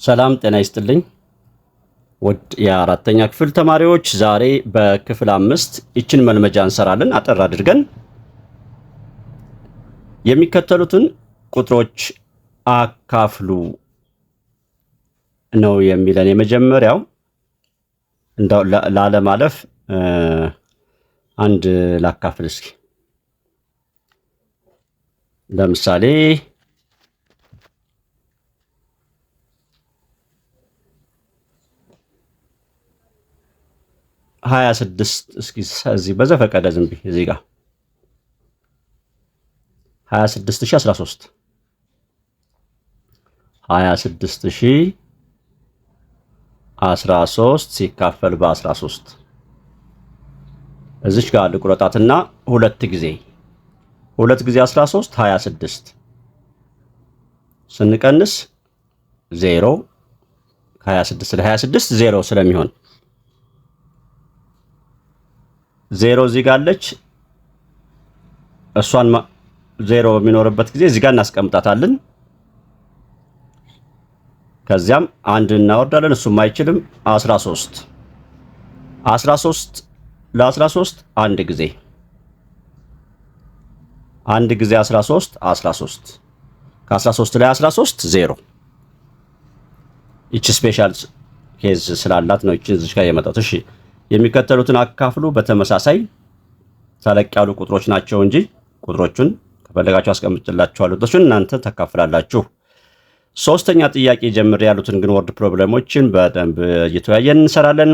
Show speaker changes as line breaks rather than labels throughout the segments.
ሰላም ጤና ይስጥልኝ ውድ የአራተኛ ክፍል ተማሪዎች፣ ዛሬ በክፍል 5 ይችን መልመጃ እንሰራለን። አጠር አድርገን የሚከተሉትን ቁጥሮች አካፍሉ ነው የሚለን። የመጀመሪያው እንደው ላለማለፍ አንድ ላካፍል እስኪ። ለምሳሌ 26 እስኪ እዚህ በዘፈቀደ ዝም ብዬ እዚህ ጋር 26013 26013 ሲካፈል በ13 እዚች ጋር ልቁረጣትና ሁለት ጊዜ 13 26 ስንቀንስ 0 26 ለ26 0 ስለሚሆን 0 እዚህ ጋር አለች። እሷን 0 በሚኖርበት ጊዜ እዚህ ጋር እናስቀምጣታለን። ከዚያም አንድ እናወርዳለን። እሱም አይችልም። 13 ለ13 አንድ ጊዜ 13 ከ13 ላይ 13 0። ይቺ ስፔሻል ኬዝ ስላላት ነው ይቺ እዚህ ጋር የመጣው። እሺ የሚከተሉትን አካፍሉ። በተመሳሳይ ተለቅ ያሉ ቁጥሮች ናቸው እንጂ ቁጥሮቹን ከፈለጋችሁ አስቀምጥላችኋለሁ። እሱን እናንተ ተካፍላላችሁ። ሶስተኛ ጥያቄ ጀምር ያሉትን ግን ወርድ ፕሮብሌሞችን በደንብ እየተወያየን እንሰራለን።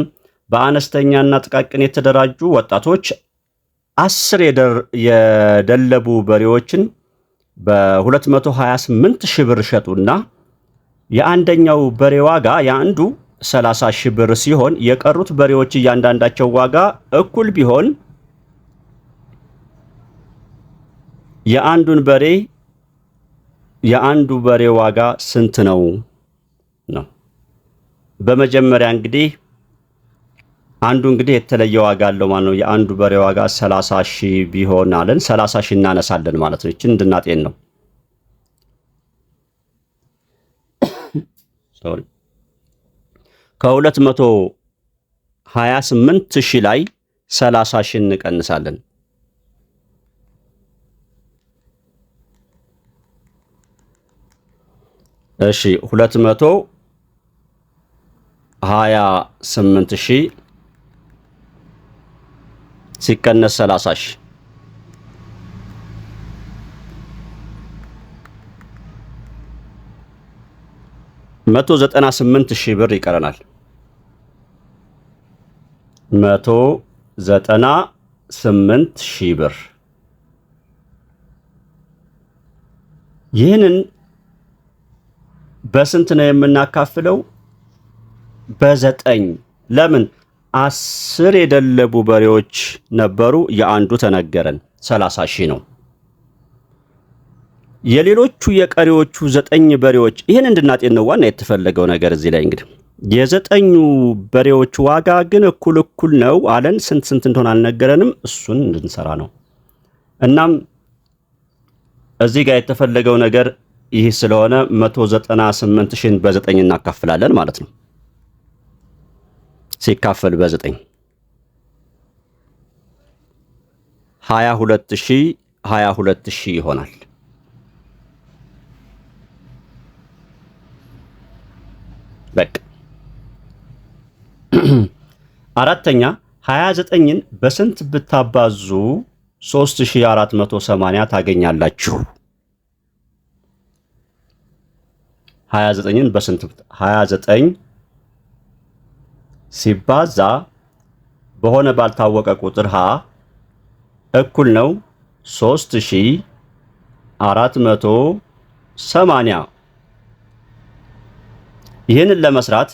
በአነስተኛና ጥቃቅን የተደራጁ ወጣቶች 10 የደለቡ በሬዎችን በ228 ሺህ ብር ሸጡና የአንደኛው በሬ ዋጋ የአንዱ 30 ሺህ ብር ሲሆን የቀሩት በሬዎች እያንዳንዳቸው ዋጋ እኩል ቢሆን የአንዱ በሬ ዋጋ ስንት ነው? በመጀመሪያ እንግዲህ አንዱ እንግዲህ የተለየ ዋጋ አለው ማለት ነው። የአንዱ በሬ ዋጋ 30 ሺህ ቢሆን አለን 30 ሺህ እናነሳለን ማለት ነው። እቺን እንድናጤን ነው። ሶሪ ከ228 ሺህ ላይ 30 ሺህ እንቀንሳለን። እሺ 228 ሺህ ሲቀነስ 30 ሺህ 198 ሺህ ብር ይቀረናል። 198 ሺህ ብር። ይህንን በስንት ነው የምናካፍለው? በ9። ለምን? 10 የደለቡ በሬዎች ነበሩ። የአንዱ ተነገረን 30 ሺህ ነው። የሌሎቹ የቀሪዎቹ 9 በሬዎች ይህን እንድናጤን ነው ዋና የተፈለገው ነገር እዚህ ላይ እንግዲህ የ9 በሬዎች ዋጋ ግን እኩል ነው አለን። ስንት እንደሆነ አልነገረንም። እሱን እንድንሰራ ነው። እናም እዚህ ጋር የተፈለገው ነገር ይህ ስለሆነ 198 ሺህን በ9 እናካፍላለን ማለት ነው። ሲካፈል በ9 22 ሺህ ይሆናል። በቃ አራተኛ 29ን በስንት ብታባዙ 3480 ታገኛላችሁ? 29ን በስንት 29 ሲባዛ በሆነ ባልታወቀ ቁጥር ሀ እኩል ነው 3480። ይህንን ለመስራት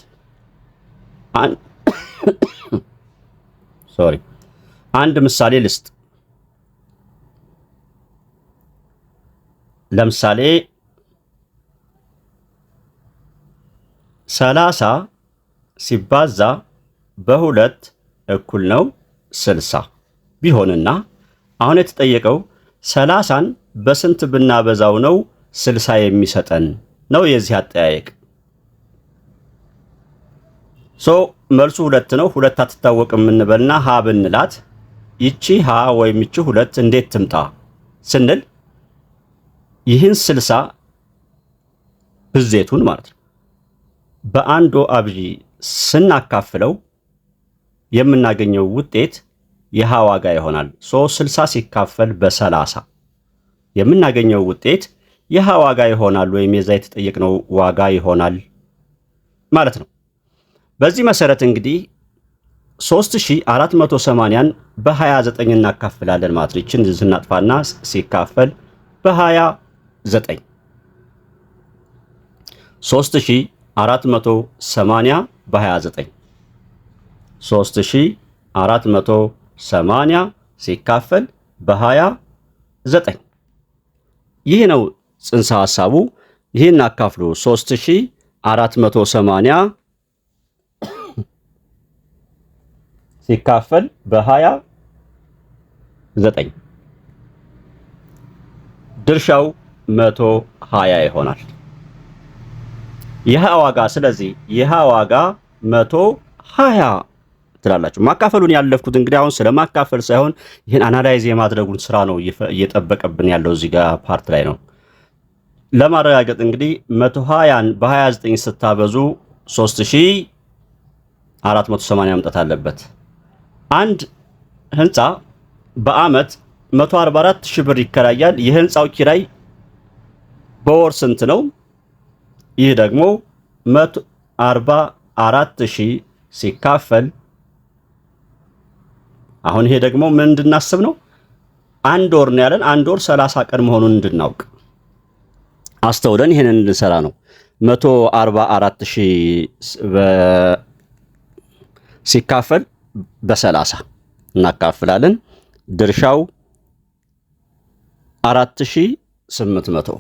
አንድ ምሳሌ ልስጥ። ለምሳሌ 30 ሲባዛ በ2 እኩል ነው 60 ቢሆንና አሁን የተጠየቀው 30ን በስንት ብናበዛው ነው 60 የሚሰጠን ነው የዚህ አጠያየቅ። መልሱ 2 ነው። 2 አትታወቅም እንበልና ሀ ብንላት ይቺ ሀ ወይም ይቺ 2 እንዴት ትምጣ ስንል ይህን 60 ብዜቱን ማለት ነው በአንድ አብዢ ስናካፍለው የምናገኘው ውጤት የሀ ዋጋ ይሆናል። 60 ሲካፈል በ30 የምናገኘው ውጤት የሀ ዋጋ ይሆናል ወይም የዛ የተጠየቅነው ዋጋ ይሆናል ማለት ነው። በዚህ መሰረት እንግዲህ 3480ን በ29 እናካፍላለን ማለት ነው። ይችን ስናጥፋና ሲካፈል በ29 3480 በ29 3480 ሲካፈል በ29 ይህ ነው ጽንሰ ሐሳቡ። ይህን አካፍሉ 3480 ሲካፈል በ29 ድርሻው 120 ይሆናል። ይህ ዋጋ ስለዚህ ይህ ዋጋ 120 ትላላችሁ። ማካፈሉን ያለፍኩት እንግዲህ አሁን ስለማካፈል ሳይሆን ይህን አናላይዝ የማድረጉን ስራ ነው እየጠበቀብን ያለው እዚህ ጋር ፓርት ላይ ነው። ለማረጋገጥ እንግዲህ 120ን በ29 ስታበዙ 3480 መምጣት አለበት። አንድ ህንፃ በአመት 144,000 ብር ይከራያል። የህንፃው ኪራይ በወር ስንት ነው? ይህ ደግሞ 144,000 ሲካፈል አሁን ይሄ ደግሞ ምን እንድናስብ ነው? አንድ ወር ነው ያለን። አንድ ወር 30 ቀን መሆኑን እንድናውቅ አስተውለን ይሄንን እንሰራ ነው። 144,000 ሲካፈል በ30 እናካፍላለን። ድርሻው 4800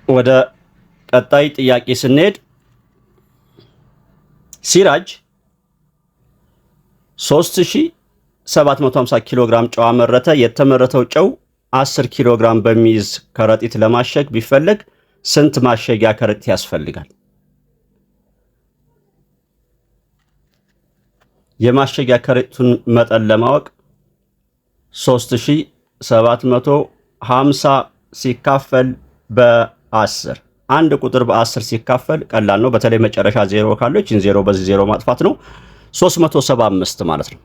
ወደ ቀጣይ ጥያቄ ስንሄድ ሲራጅ 3750 ኪሎ ግራም ጨው አመረተ። የተመረተው ጨው 10 ኪሎ ግራም በሚይዝ ከረጢት ለማሸግ ቢፈለግ ስንት ማሸጊያ ከረጢት ያስፈልጋል? የማሸጊያ ከረጢቱን መጠን ለማወቅ 3750 ሲካፈል በ10 አንድ ቁጥር በ10 ሲካፈል ቀላል ነው። በተለይ መጨረሻ 0 ካለው እቺን 0 በዚህ 0 ማጥፋት ነው። 375 ማለት ነው።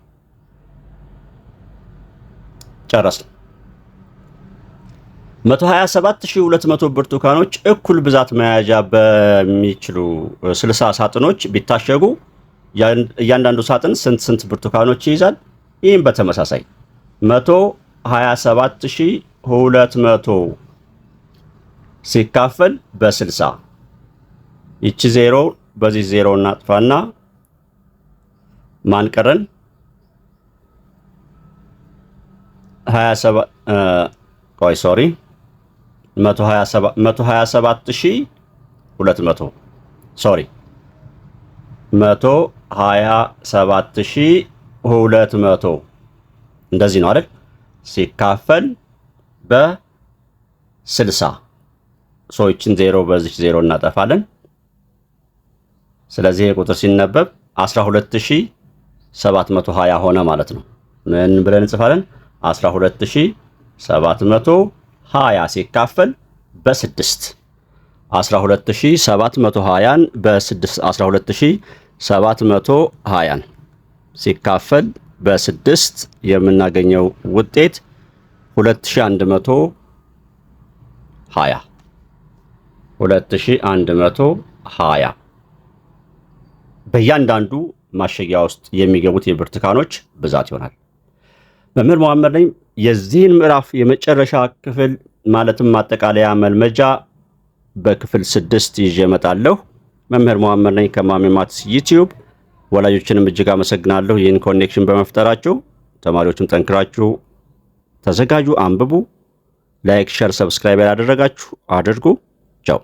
ጨረስን። 127200 ብርቱካኖች እኩል ብዛት መያዣ በሚችሉ 60 ሳጥኖች ቢታሸጉ እያንዳንዱ ሳጥን ስንት ብርቱካኖች ይይዛል? ይህም በተመሳሳይ 127200 ሲካፈል በ60 ይቺ 0 በዚህ 0 እናጥፋና ማን ቀረን? 127200 ሶሪ 127200 እንደዚህ ነው አይደል? ሲካፈል በ60 ሶይችን 0 በዚህ 0 እናጠፋለን። ስለዚህ የቁጥር ሲነበብ 12720 ሆነ ማለት ነው። ምን ብለን እንጽፋለን? 12720 ሲካፈል በ6 12720ን በ6 12720ን ሲካፈል በ6 የምናገኘው ውጤት 2120 በእያንዳንዱ ማሸጊያ ውስጥ የሚገቡት የብርቱካኖች ብዛት ይሆናል። መምህር መሐመድ ነኝ። የዚህን ምዕራፍ የመጨረሻ ክፍል ማለትም ማጠቃለያ መልመጃ በክፍል 6 ይዤ እመጣለሁ። መምህር መሐመድ ነኝ ከማሜ ማትስ ዩቲዩብ። ወላጆችንም እጅግ አመሰግናለሁ ይህን ኮኔክሽን በመፍጠራችሁ። ተማሪዎችም ጠንክራችሁ ተዘጋጁ፣ አንብቡ። ላይክ፣ ሼር፣ ሰብስክራይብ ያላደረጋችሁ አድርጉ። ቻው።